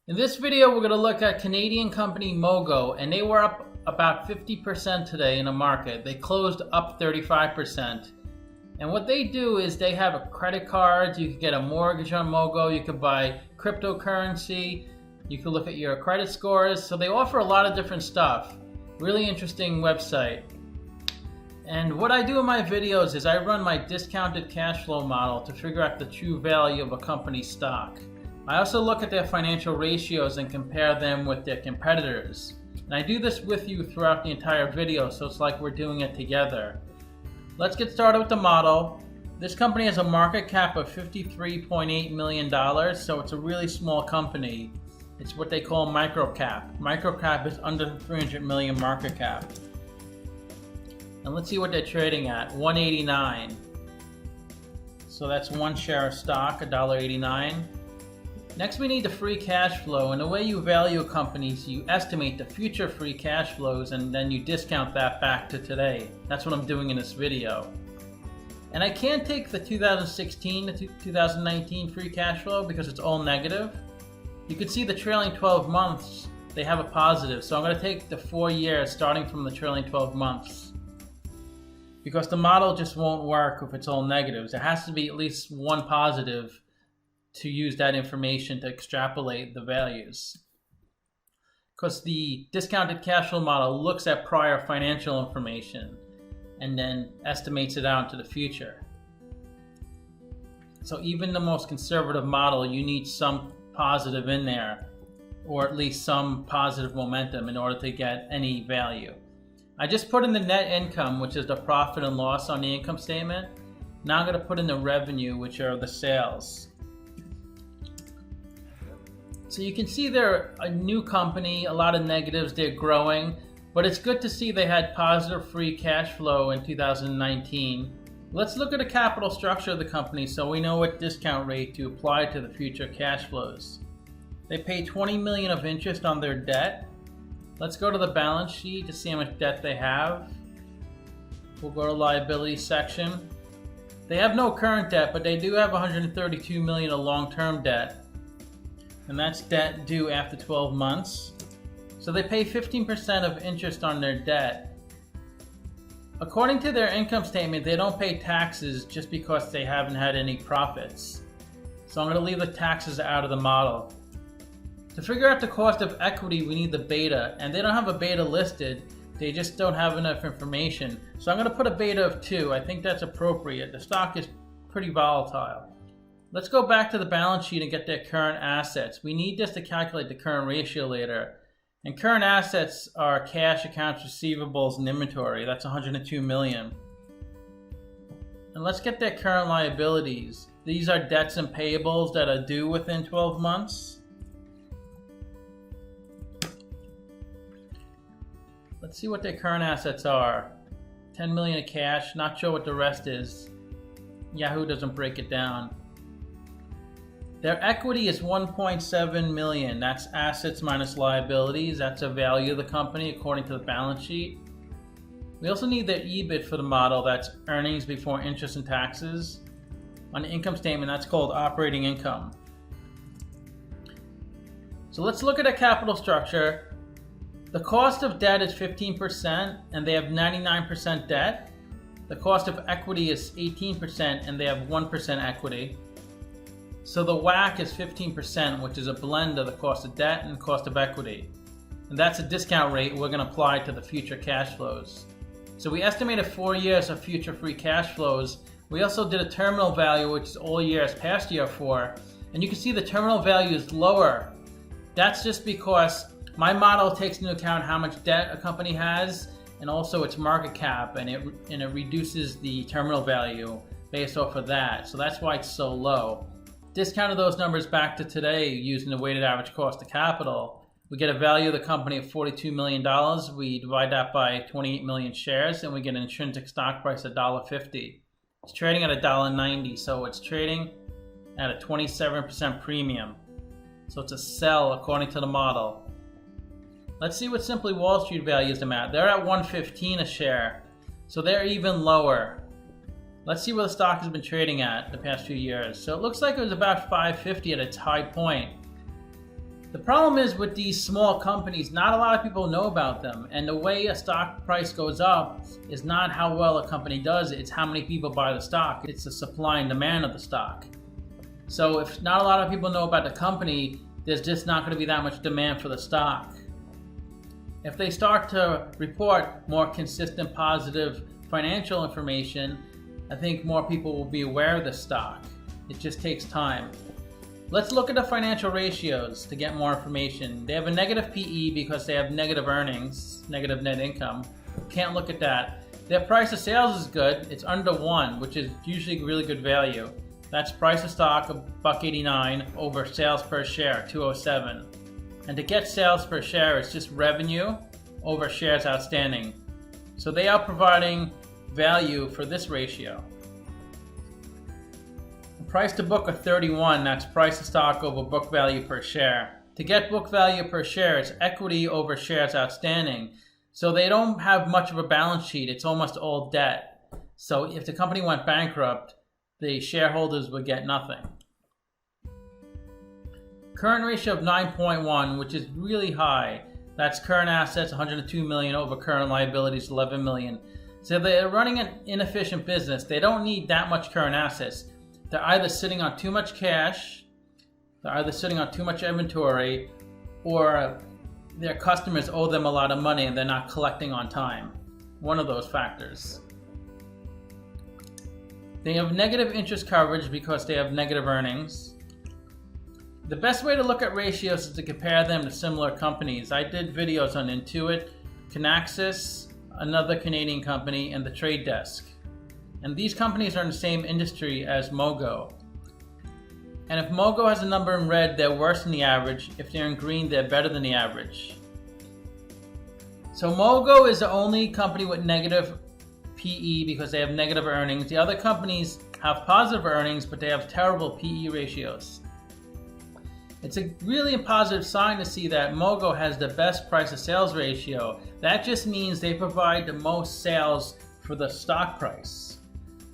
In this video, we're going to look at Canadian company Mogo, and they were up about 50% today in the market. They closed up 35%. And what they do is they have a credit card, you can get a mortgage on Mogo, you can buy cryptocurrency, you can look at your credit scores. So they offer a lot of different stuff. Really interesting website. And what I do in my videos is I run my discounted cash flow model to figure out the true value of a company's stock. I also look at their financial ratios and compare them with their competitors. And I do this with you throughout the entire video, so it's like we're doing it together. Let's get started with the model. This company has a market cap of $53.8 million, so it's a really small company. It's what they call microcap. Microcap is under 300 million market cap. And let's see what they're trading at, $1.89. So that's one share of stock, $1.89. Next, we need the free cash flow, and the way you value companies, you estimate the future free cash flows and then you discount that back to today. That's what I'm doing in this video. And I can't take the 2016 to 2019 free cash flow because it's all negative. You can see the trailing 12 months, they have a positive. So I'm going to take the 4 years starting from the trailing 12 months. Because the model just won't work if it's all negatives. There has to be at least one positive to use that information to extrapolate the values. Because the discounted cash flow model looks at prior financial information and then estimates it out into the future. So even the most conservative model, you need some positive in there, or at least some positive momentum in order to get any value. I just put in the net income, which is the profit and loss on the income statement. Now I'm going to put in the revenue, which are the sales. So you can see they're a new company, a lot of negatives, they're growing, but it's good to see they had positive free cash flow in 2019. Let's look at the capital structure of the company so we know what discount rate to apply to the future cash flows. They pay $20 million of interest on their debt. Let's go to the balance sheet to see how much debt they have. We'll go to liability section. They have no current debt, but they do have $132 million of long-term debt. And that's debt due after 12 months. So they pay 15% of interest on their debt. According to their income statement, they don't pay taxes just because they haven't had any profits. So I'm going to leave the taxes out of the model. To figure out the cost of equity, we need the beta, and they don't have a beta listed. They just don't have enough information. So I'm going to put a beta of 2. I think that's appropriate. The stock is pretty volatile. Let's go back to the balance sheet and get their current assets. We need this to calculate the current ratio later. And current assets are cash, accounts receivables, and inventory. That's $102 million. And let's get their current liabilities. These are debts and payables that are due within 12 months. Let's see what their current assets are. $10 million of cash, not sure what the rest is. Yahoo doesn't break it down. Their equity is $1.7 million. That's assets minus liabilities. That's the value of the company according to the balance sheet. We also need their EBIT for the model. That's earnings before interest and taxes. On the income statement, that's called operating income. So let's look at a capital structure. The cost of debt is 15% and they have 99% debt. The cost of equity is 18% and they have 1% equity. So the WACC is 15%, which is a blend of the cost of debt and cost of equity. And that's a discount rate we're going to apply to the future cash flows. So we estimated 4 years of future free cash flows. We also did a terminal value, which is all years past year 4. And you can see the terminal value is lower. That's just because my model takes into account how much debt a company has and also its market cap, and it reduces the terminal value based off of that. So that's why it's so low. Discounted those numbers back to today using the weighted average cost of capital. We get a value of the company of $42 million. We divide that by 28 million shares and we get an intrinsic stock price of $1.50. It's trading at $1.90, so it's trading at a 27% premium. So it's a sell according to the model. Let's see what Simply Wall Street values them at. They're at $115 a share, so they're even lower. Let's see where the stock has been trading at the past few years. So it looks like it was about $5.50 at its high point. The problem is with these small companies, not a lot of people know about them. And the way a stock price goes up is not how well a company does, it's how many people buy the stock. It's the supply and demand of the stock. So if not a lot of people know about the company, there's just not going to be that much demand for the stock. If they start to report more consistent, positive financial information, I think more people will be aware of the stock. It just takes time. Let's look at the financial ratios to get more information. They have a negative PE because they have negative earnings, negative net income. Can't look at that. Their price of sales is good. It's under 1, which is usually really good value. That's price of stock of $1.89 over sales per share, 207. And to get sales per share, it's just revenue over shares outstanding. So they are providing value for this ratio. Price to book of 31, that's price of stock over book value per share. To get book value per share, it's equity over shares outstanding. So they don't have much of a balance sheet, it's almost all debt. So if the company went bankrupt, the shareholders would get nothing. Current ratio of 9.1, which is really high. That's current assets, 102 million, over current liabilities, 11 million. So they're running an inefficient business. They don't need that much current assets. They're either sitting on too much cash, they're either sitting on too much inventory, or their customers owe them a lot of money and they're not collecting on time. One of those factors. They have negative interest coverage because they have negative earnings. The best way to look at ratios is to compare them to similar companies. I did videos on Intuit, Kinaxis, another Canadian company, and the Trade Desk. And these companies are in the same industry as Mogo. And if Mogo has a number in red, they're worse than the average. If they're in green, they're better than the average. So Mogo is the only company with negative PE because they have negative earnings. The other companies have positive earnings, but they have terrible PE ratios. It's a really positive sign to see that Mogo has the best price to sales ratio. That just means they provide the most sales for the stock price.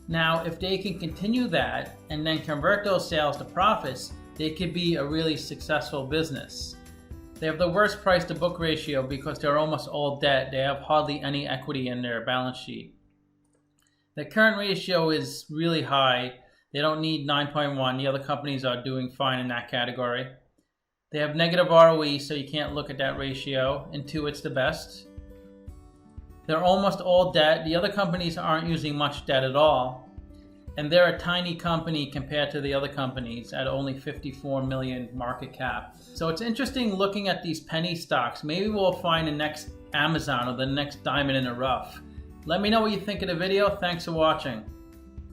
Now, if they can continue that and then convert those sales to profits, they could be a really successful business. They have the worst price to book ratio because they're almost all debt. They have hardly any equity in their balance sheet. The current ratio is really high. They don't need 9.1. The other companies are doing fine in that category. They have negative ROE, so you can't look at that ratio. Intuit's the best. They're almost all debt. The other companies aren't using much debt at all. And they're a tiny company compared to the other companies at only 54 million market cap. So it's interesting looking at these penny stocks. Maybe we'll find the next Amazon or the next diamond in the rough. Let me know what you think of the video. Thanks for watching.